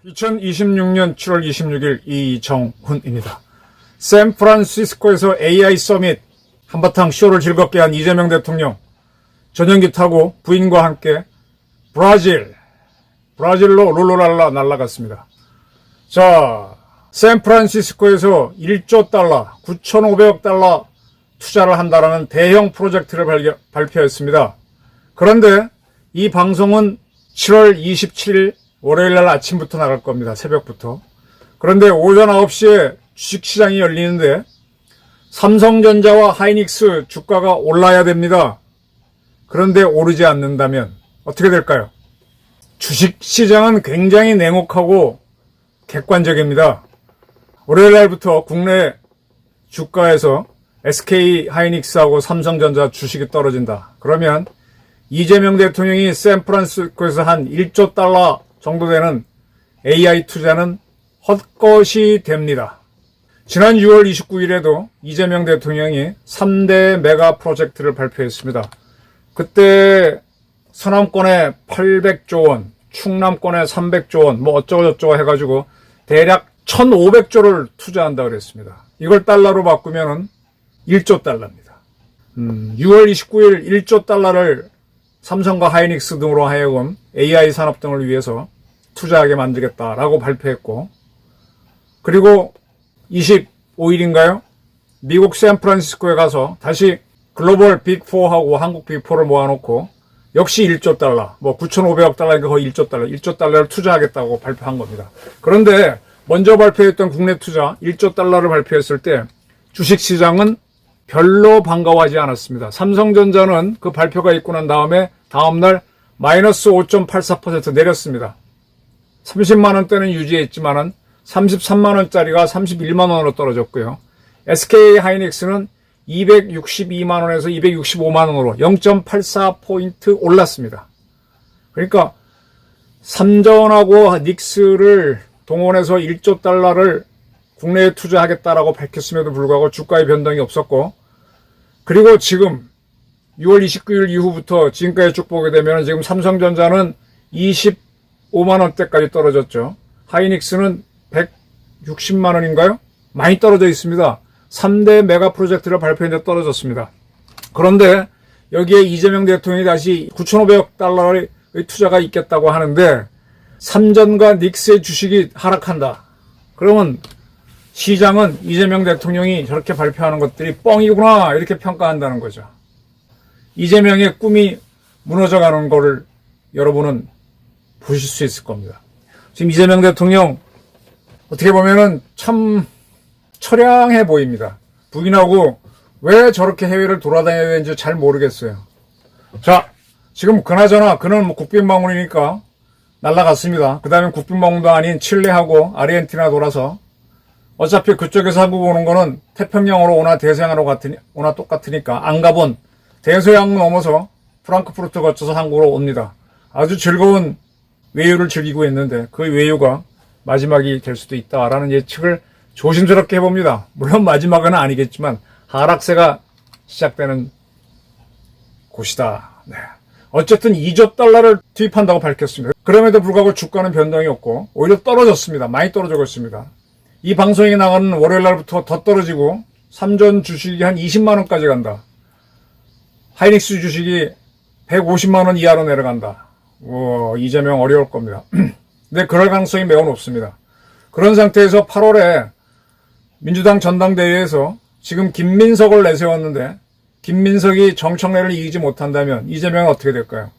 (2026년 7월 26일) 이정훈입니다. 샌프란시스코에서 AI 서밋 한바탕 쇼를 즐겁게 한 이재명 대통령, 전용기 타고 부인과 함께 브라질로 룰루랄라 날아갔습니다. 자, 샌프란시스코에서 1조 달러, 9,500억 달러 투자를 한다라는 대형 프로젝트를 발표했습니다. 그런데 이 방송은 7월 27일 월요일 날 아침부터 나갈 겁니다. 새벽부터. 그런데 오전 9시에 주식시장이 열리는데 삼성전자와 하이닉스 주가가 올라야 됩니다. 그런데 오르지 않는다면 어떻게 될까요? 주식시장은 굉장히 냉혹하고 객관적입니다. 월요일 날부터 국내 주가에서 SK 하이닉스하고 삼성전자 주식이 떨어진다. 그러면 이재명 대통령이 샌프란시스코에서 한 1조 달러 정도 되는 AI 투자는 헛것이 됩니다. 지난 6월 29일에도 이재명 대통령이 3대 메가 프로젝트를 발표했습니다. 그때 서남권에 800조 원, 충남권에 300조 원, 뭐 어쩌고저쩌고 해가지고 대략 1,500조를 투자한다 그랬습니다. 이걸 달러로 바꾸면은 1조 달러입니다. 6월 29일 1조 달러를 삼성과 하이닉스 등으로 하여금 AI 산업 등을 위해서 투자하게 만들겠다라고 발표했고, 그리고 25일인가요? 미국 샌프란시스코에 가서 다시 글로벌 빅4하고 한국 빅4를 모아놓고 역시 1조 달러, 뭐 9,500억 달러니까 거의 1조 달러를 투자하겠다고 발표한 겁니다. 그런데 먼저 발표했던 국내 투자 1조 달러를 발표했을 때 주식시장은 별로 반가워하지 않았습니다. 삼성전자는 그 발표가 있고 난 다음에 다음날 마이너스 5.84% 내렸습니다. 30만원대는 유지했지만은 33만원짜리가 31만원으로 떨어졌고요. SK 하이닉스는 262만원에서 265만원으로 0.84포인트 올랐습니다. 그러니까 삼전하고 닉스를 동원해서 1조 달러를 국내에 투자하겠다라고 밝혔음에도 불구하고 주가의 변동이 없었고, 그리고 지금 6월 29일 이후부터 지금까지 쭉 보게 되면 지금 삼성전자는 25만원대까지 떨어졌죠. 하이닉스는 160만원인가요? 많이 떨어져 있습니다. 3대 메가 프로젝트를 발표했는데 떨어졌습니다. 그런데 여기에 이재명 대통령이 다시 9,500억 달러의 투자가 있겠다고 하는데 삼전과 닉스의 주식이 하락한다. 그러면 시장은 이재명 대통령이 저렇게 발표하는 것들이 뻥이구나 이렇게 평가한다는 거죠. 이재명의 꿈이 무너져가는 거를 여러분은 보실 수 있을 겁니다. 지금 이재명 대통령 어떻게 보면은 참 처량해 보입니다. 부인하고 왜 저렇게 해외를 돌아다녀야 되는지 잘 모르겠어요. 자, 지금 그나저나 그는 뭐 국빈방문이니까 날아갔습니다. 그 다음에 국빈방문도 아닌 칠레하고 아르헨티나 돌아서 어차피 그쪽에서 한국 오는 거는 태평양으로 오나 대서양으로 오나 똑같으니까 안 가본 대서양 넘어서 프랑크푸르트 거쳐서 한국으로 옵니다. 아주 즐거운 외유를 즐기고 있는데 그 외유가 마지막이 될 수도 있다라는 예측을 조심스럽게 해봅니다. 물론 마지막은 아니겠지만 하락세가 시작되는 곳이다. 네. 어쨌든 2조 달러를 투입한다고 밝혔습니다. 그럼에도 불구하고 주가는 변동이 없고 오히려 떨어졌습니다. 많이 떨어지고 있습니다. 이 방송이 나가는 월요일 날부터 더 떨어지고 삼전 주식이 한 20만원까지 간다. 하이닉스 주식이 150만원 이하로 내려간다. 이재명 어려울 겁니다. 근데 그럴 가능성이 매우 높습니다. 그런 상태에서 8월에 민주당 전당대회에서 지금 김민석을 내세웠는데 김민석이 정청래를 이기지 못한다면 이재명은 어떻게 될까요?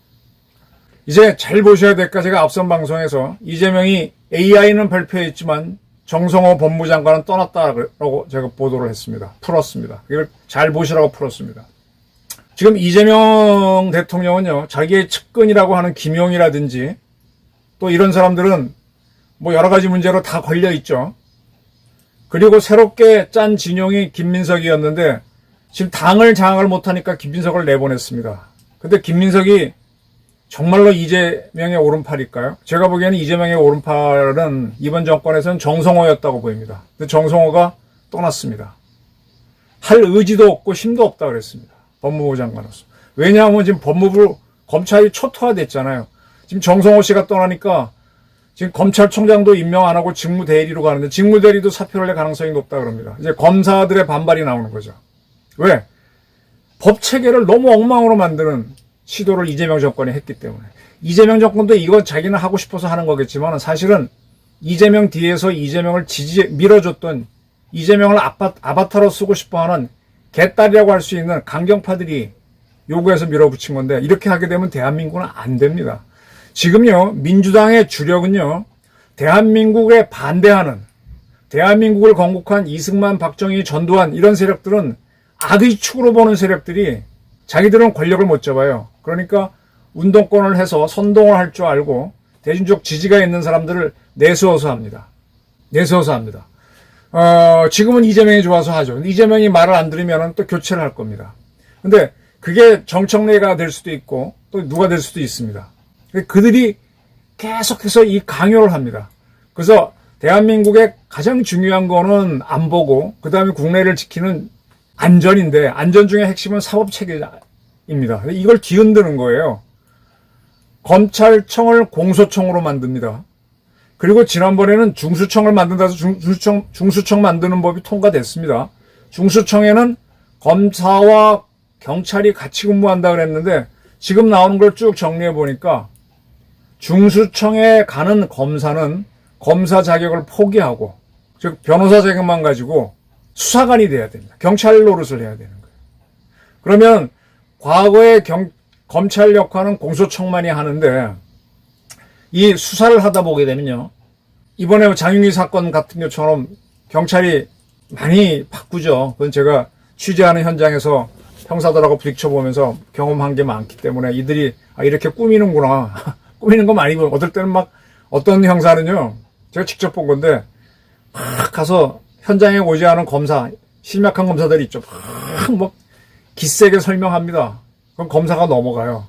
이제 잘 보셔야 될까. 제가 앞선 방송에서 이재명이 AI는 발표했지만 정성호 법무장관은 떠났다라고 제가 보도를 했습니다. 풀었습니다. 이걸 잘 보시라고 풀었습니다. 지금 이재명 대통령은요, 자기의 측근이라고 하는 김용이라든지 또 이런 사람들은 뭐 여러 가지 문제로 다 걸려 있죠. 그리고 새롭게 짠 진용이 김민석이었는데 지금 당을 장악을 못하니까 김민석을 내보냈습니다. 근데 김민석이 정말로 이재명의 오른팔일까요? 제가 보기에는 이재명의 오른팔은 이번 정권에서는 정성호였다고 보입니다. 근데 정성호가 떠났습니다. 할 의지도 없고 힘도 없다 그랬습니다. 법무부 장관으로서. 왜냐하면 지금 법무부 검찰이 초토화됐잖아요. 지금 정성호 씨가 떠나니까 지금 검찰총장도 임명 안 하고 직무대리로 가는데 직무대리도 사표를 낼 가능성이 높다 그럽니다. 이제 검사들의 반발이 나오는 거죠. 왜? 법 체계를 너무 엉망으로 만드는 시도를 이재명 정권이 했기 때문에. 이재명 정권도 이거 자기는 하고 싶어서 하는 거겠지만 사실은 이재명 뒤에서 이재명을 밀어줬던 이재명을 아바타로 쓰고 싶어하는 개딸이라고 할 수 있는 강경파들이 요구해서 밀어붙인 건데 이렇게 하게 되면 대한민국은 안 됩니다. 지금요 민주당의 주력은요 대한민국에 반대하는 대한민국을 건국한 이승만, 박정희, 전두환 이런 세력들은 악의 축으로 보는 세력들이 자기들은 권력을 못 잡아요. 그러니까 운동권을 해서 선동을 할 줄 알고 대중적 지지가 있는 사람들을 내세워서 합니다. 내세워서 합니다. 지금은 이재명이 좋아서 하죠. 근데 이재명이 말을 안 들으면 또 교체를 할 겁니다. 근데 그게 정청래가 될 수도 있고 또 누가 될 수도 있습니다. 그들이 계속해서 이 강요를 합니다. 그래서 대한민국의 가장 중요한 거는 안보고 그 다음에 국내를 지키는 안전인데 안전 중에 핵심은 사법체계입니다. 이걸 뒤흔드는 거예요. 검찰청을 공소청으로 만듭니다. 그리고 지난번에는 중수청을 만든다 해서 중수청 만드는 법이 통과됐습니다. 중수청에는 검사와 경찰이 같이 근무한다 그랬는데 지금 나오는 걸 쭉 정리해 보니까 중수청에 가는 검사는 검사 자격을 포기하고 즉 변호사 자격만 가지고 수사관이 돼야 됩니다. 경찰 노릇을 해야 되는 거예요. 그러면 과거에 검찰 역할은 공소청만이 하는데 이 수사를 하다 보게 되면요. 이번에 장윤기 사건 같은 것처럼 경찰이 많이 바꾸죠. 그건 제가 취재하는 현장에서 형사들하고 부딪혀보면서 경험한 게 많기 때문에 이들이 이렇게 꾸미는구나. 꾸미는 거 많이 보여. 어떨 때는 막 어떤 형사는요. 제가 직접 본 건데 막 가서 현장에 오지 않은 검사, 심약한 검사들이 있죠. 막 기세게 설명합니다. 그럼 검사가 넘어가요.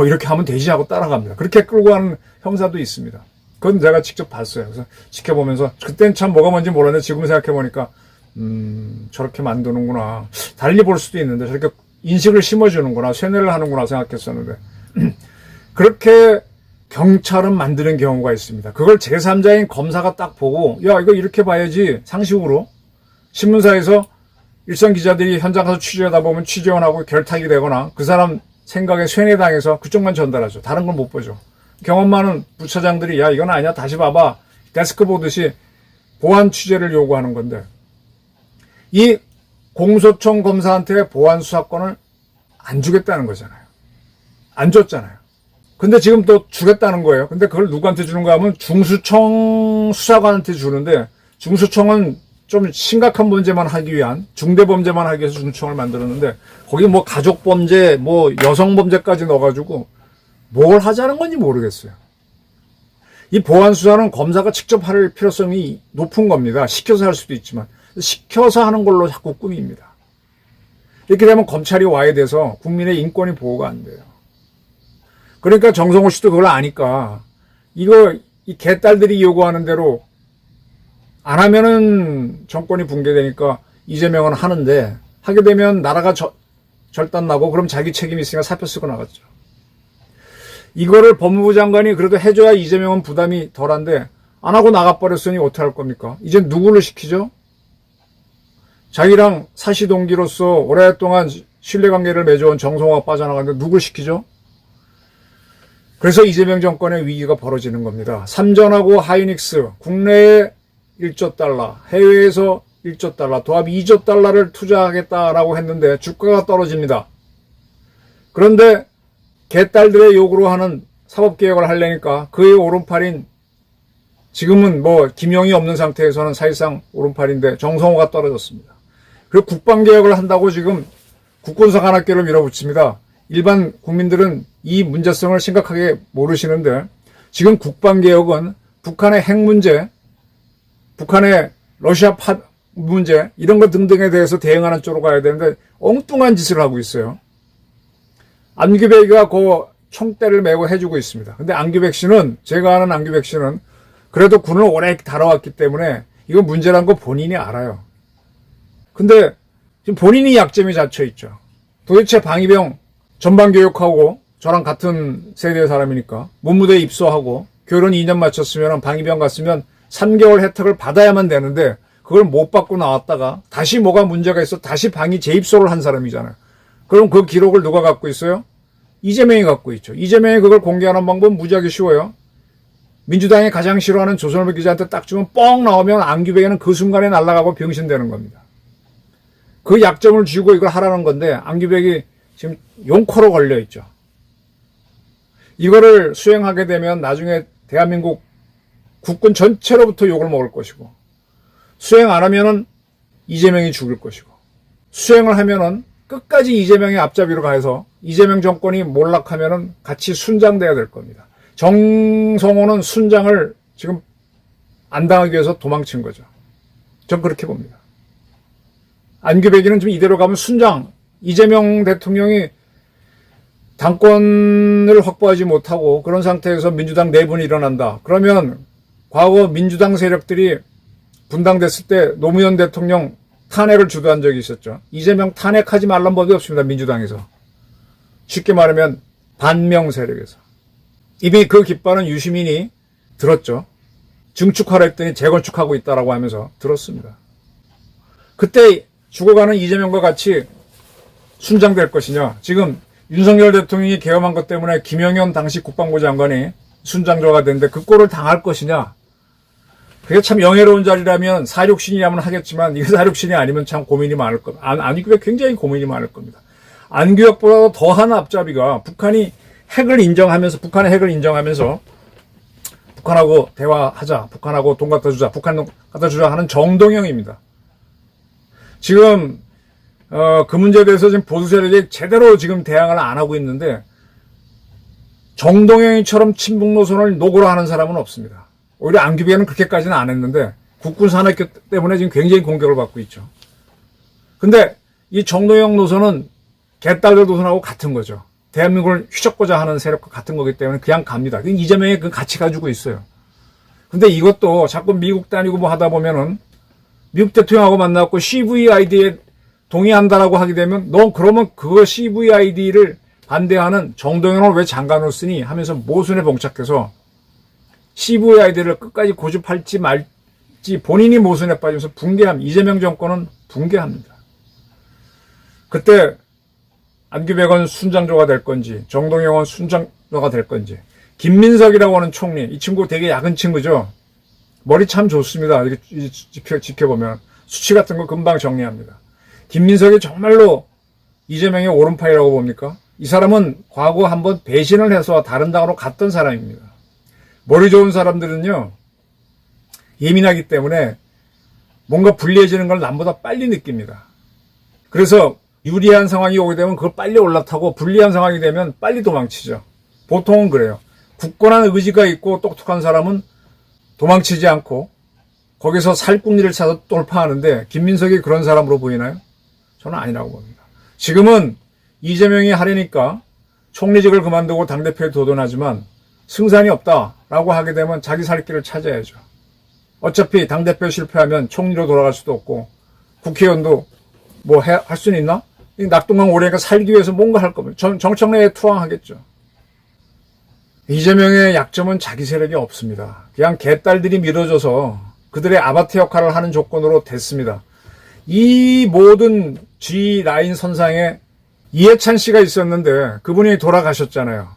이렇게 하면 되지 하고 따라갑니다. 그렇게 끌고 가는 형사도 있습니다. 그건 제가 직접 봤어요. 그래서 지켜보면서 그때는 참 뭐가 뭔지 몰랐는데 지금 생각해보니까 저렇게 만드는구나. 달리 볼 수도 있는데 저렇게 인식을 심어주는구나. 쇠뇌를 하는구나 생각했었는데 그렇게 경찰은 만드는 경우가 있습니다. 그걸 제3자인 검사가 딱 보고 야 이거 이렇게 봐야지 상식으로 신문사에서 일선 기자들이 현장 가서 취재하다 보면 취재원하고 결탁이 되거나 그 사람 생각에 쇠뇌당해서 그쪽만 전달하죠. 다른 건 못 보죠. 경험 많은 부처장들이 야 이건 아니야 다시 봐봐 데스크 보듯이 보안 취재를 요구하는 건데 이 공소청 검사한테 보안 수사권을 안 주겠다는 거잖아요. 안 줬잖아요. 근데 지금 또 주겠다는 거예요. 근데 그걸 누구한테 주는가 하면 중수청 수사관한테 주는데 중수청은 좀 심각한 범죄만 하기 위한 중대 범죄만 하기 위해서 중수청을 만들었는데 거기 뭐 가족 범죄, 뭐 여성 범죄까지 넣어가지고 뭘 하자는 건지 모르겠어요. 이 보안 수사는 검사가 직접 할 필요성이 높은 겁니다. 시켜서 할 수도 있지만 시켜서 하는 걸로 자꾸 꾸밉니다. 이렇게 되면 검찰이 와야 돼서 국민의 인권이 보호가 안 돼요. 그러니까 정성호 씨도 그걸 아니까 이 개딸들이 요구하는 대로 안 하면은 정권이 붕괴되니까 이재명은 하는데 하게 되면 나라가 절단나고 그럼 자기 책임이 있으니까 사표 쓰고 나갔죠. 이거를 법무부 장관이 그래도 해줘야 이재명은 부담이 덜한데 안 하고 나가버렸으니 어떻게 할 겁니까? 이제 누구를 시키죠? 자기랑 사시동기로서 오랫동안 신뢰관계를 맺어온 정성호가 빠져나가는데 누굴 시키죠? 그래서 이재명 정권의 위기가 벌어지는 겁니다. 삼전하고 하이닉스 국내에 1조 달러, 해외에서 1조 달러, 도합 2조 달러를 투자하겠다라고 했는데 주가가 떨어집니다. 그런데 개딸들의 요구로 하는 사법개혁을 하려니까 그의 오른팔인 지금은 뭐 김용이 없는 상태에서는 사실상 오른팔인데 정성호가 떨어졌습니다. 그리고 국방개혁을 한다고 지금 국군사관학교를 밀어붙입니다. 일반 국민들은 이 문제성을 심각하게 모르시는데 지금 국방개혁은 북한의 핵 문제, 북한의 러시아 파 문제 이런 것 등등에 대해서 대응하는 쪽으로 가야 되는데 엉뚱한 짓을 하고 있어요. 안기배가 그 총대를 메고 해주고 있습니다. 근데 안규백 씨는, 제가 아는 안규백 씨는 그래도 군을 오래 다뤄왔기 때문에 이거 문제란 거 본인이 알아요. 근데 지금 본인이 약점이 잡혀있죠. 도대체 방위병 전반교육하고 저랑 같은 세대의 사람이니까 문무대에 입소하고 결혼 2년 마쳤으면 방위병 갔으면 3개월 혜택을 받아야만 되는데 그걸 못 받고 나왔다가 다시 뭐가 문제가 있어 다시 방위 재입소를 한 사람이잖아요. 그럼 그 기록을 누가 갖고 있어요? 이재명이 갖고 있죠. 이재명이 그걸 공개하는 방법은 무지하게 쉬워요. 민주당이 가장 싫어하는 조선일보 기자한테 딱 주면 뻥 나오면 안규백에는 그 순간에 날아가고 병신되는 겁니다. 그 약점을 쥐고 이걸 하라는 건데 안규백이 지금 용코로 걸려있죠. 이거를 수행하게 되면 나중에 대한민국 국군 전체로부터 욕을 먹을 것이고 수행 안 하면은 이재명이 죽을 것이고 수행을 하면은 끝까지 이재명의 앞잡이로 가서 이재명 정권이 몰락하면은 같이 순장돼야 될 겁니다. 정성호는 순장을 지금 안 당하기 위해서 도망친 거죠. 전 그렇게 봅니다. 안규백이는 좀 이대로 가면 순장, 이재명 대통령이 당권을 확보하지 못하고 그런 상태에서 민주당 내분이 일어난다. 그러면 과거 민주당 세력들이 분당됐을 때 노무현 대통령 탄핵을 주도한 적이 있었죠. 이재명 탄핵하지 말란 법이 없습니다. 민주당에서. 쉽게 말하면 반명 세력에서. 이미 그 깃발은 유시민이 들었죠. 증축하라 했더니 재건축하고 있다라고 하면서 들었습니다. 그때 죽어가는 이재명과 같이 순장될 것이냐. 지금 윤석열 대통령이 계엄한 것 때문에 김영현 당시 국방부 장관이 순장조가 됐는데 그 꼴을 당할 것이냐. 그게 참 영예로운 자리라면 사륙신이라면 하겠지만 이게 사륙신이 아니면 참 고민이 많을 겁니다. 안규백 굉장히 고민이 많을 겁니다. 안규백보다 더한 앞잡이가 북한의 핵을 인정하면서 북한하고 대화하자, 북한하고 돈 갖다 주자, 북한 돈 갖다 주자 하는 정동영입니다. 지금 그 문제에 대해서 지금 보수 세력이 제대로 지금 대항을 안 하고 있는데 정동영이처럼 친북 노선을 노고로 하는 사람은 없습니다. 오히려 안규백은 그렇게까지는 안 했는데 국군 산업교 때문에 지금 굉장히 공격을 받고 있죠. 근데 이 정동영 노선은 개딸들 노선하고 같은 거죠. 대한민국을 휘젓고자 하는 세력과 같은 거기 때문에 그냥 갑니다. 이재명이 그 같이 가지고 있어요. 근데 이것도 자꾸 미국 다니고 뭐 하다 보면은 미국 대통령하고 만나고 CVID에 동의한다라고 하게 되면 너 그러면 그거 CVID를 반대하는 정동영을 왜 장관으로 쓰니 하면서 모순에 봉착해서 CVID를 끝까지 고집할지 말지 본인이 모순에 빠지면서 붕괴합니다. 이재명 정권은 붕괴합니다. 그때 안규백은 순장조가 될 건지 정동영은 순장조가 될 건지 김민석이라고 하는 총리 이 친구 되게 야근 친구죠. 머리 참 좋습니다. 이렇게 지켜보면 수치 같은 거 금방 정리합니다. 김민석이 정말로 이재명의 오른팔이라고 봅니까? 이 사람은 과거 한번 배신을 해서 다른 당으로 갔던 사람입니다. 머리 좋은 사람들은요 예민하기 때문에 뭔가 불리해지는 걸 남보다 빨리 느낍니다. 그래서 유리한 상황이 오게 되면 그걸 빨리 올라타고 불리한 상황이 되면 빨리 도망치죠. 보통은 그래요. 굳건한 의지가 있고 똑똑한 사람은 도망치지 않고 거기서 살궁리를 찾아 돌파하는데 김민석이 그런 사람으로 보이나요? 저는 아니라고 봅니다. 지금은 이재명이 하려니까 총리직을 그만두고 당대표에 도전하지만 승산이 없다라고 하게 되면 자기 살 길을 찾아야죠. 어차피 당대표 실패하면 총리로 돌아갈 수도 없고 국회의원도 뭐 할 수는 있나? 낙동강 오래니까 살기 위해서 뭔가 할 겁니다. 정청래에 투항하겠죠. 이재명의 약점은 자기 세력이 없습니다. 그냥 개딸들이 밀어줘서 그들의 아바타 역할을 하는 조건으로 됐습니다. 이 모든 G9 선상에 이해찬 씨가 있었는데 그분이 돌아가셨잖아요.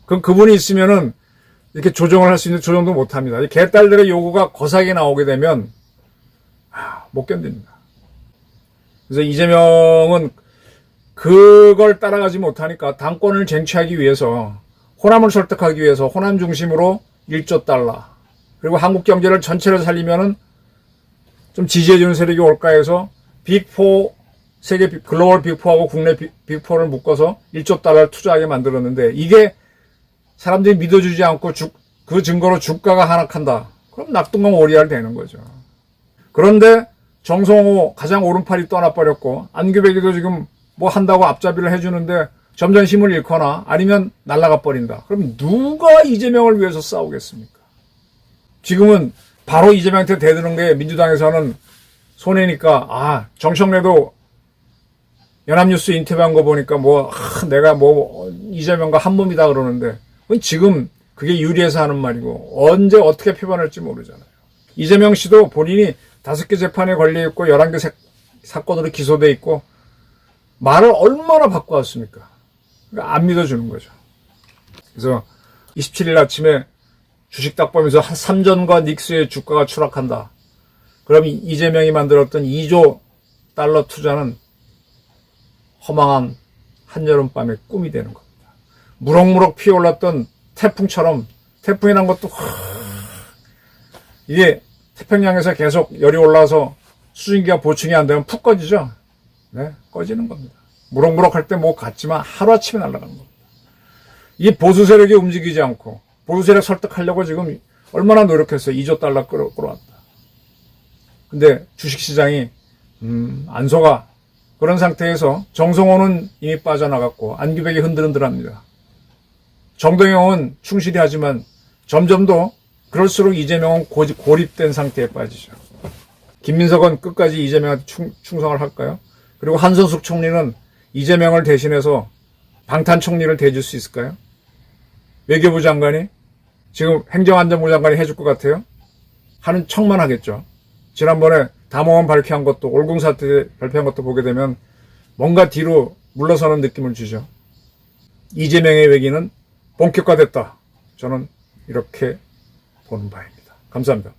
그럼 그분이 있으면은 이렇게 조정을 할 수 있는 조정도 못 합니다. 이 개딸들의 요구가 거세게 나오게 되면 못 견딥니다. 그래서 이재명은 그걸 따라가지 못하니까 당권을 쟁취하기 위해서 호남을 설득하기 위해서 호남 중심으로 1조 달러 그리고 한국 경제를 전체를 살리면은 좀 지지해주는 세력이 올까 해서 빅4 세계 글로벌 빅4하고 국내 빅4를 묶어서 1조 달러를 투자하게 만들었는데 이게 사람들이 믿어주지 않고 그 증거로 주가가 하락한다. 그럼 낙동강 오리알 되는 거죠. 그런데 정성호 가장 오른팔이 떠나버렸고 안규백이도 지금 뭐 한다고 앞잡이를 해주는데 점점 힘을 잃거나 아니면 날아가 버린다. 그럼 누가 이재명을 위해서 싸우겠습니까? 지금은 바로 이재명한테 대드는 게 민주당에서는 손해니까, 정청래도 연합뉴스 인터뷰한 거 보니까 내가 이재명과 한 몸이다 그러는데, 지금 그게 유리해서 하는 말이고, 언제 어떻게 표현할지 모르잖아요. 이재명 씨도 본인이 5개 재판에 걸려있고, 11개 사건으로 기소돼 있고, 말을 얼마나 바꿔왔습니까? 그러니까 안 믿어주는 거죠. 그래서 27일 아침에 주식 딱 보면서 삼전과 닉스의 주가가 추락한다. 그럼 이재명이 만들었던 2조 달러 투자는 허망한 한여름밤의 꿈이 되는 겁니다. 무럭무럭 피어올랐던 태풍처럼 태풍이 난 것도 이게 태평양에서 계속 열이 올라서 수증기가 보충이 안 되면 푹 꺼지죠. 네, 꺼지는 겁니다. 무럭무럭 할 때 같지만 하루아침에 날아가는 겁니다. 이게 보수 세력이 움직이지 않고 보수 세력 설득하려고 지금 얼마나 노력했어요. 2조 달러 끌어왔다. 근데 주식시장이 안 속아. 그런 상태에서 정성호는 이미 빠져나갔고 안규백이 흔들흔들합니다. 정동영은 충실히 하지만 점점 더 그럴수록 이재명은 고립된 상태에 빠지죠. 김민석은 끝까지 이재명한테 충성을 할까요? 그리고 한선숙 총리는 이재명을 대신해서 방탄총리를 대줄 수 있을까요? 외교부 장관이? 지금 행정안전부 장관이 해줄 것 같아요? 하는 척만 하겠죠. 지난번에 담화원 발표한 것도, 올궁사태 발표한 것도 보게 되면 뭔가 뒤로 물러서는 느낌을 주죠. 이재명의 외기는 본격화됐다. 저는 이렇게 보는 바입니다. 감사합니다.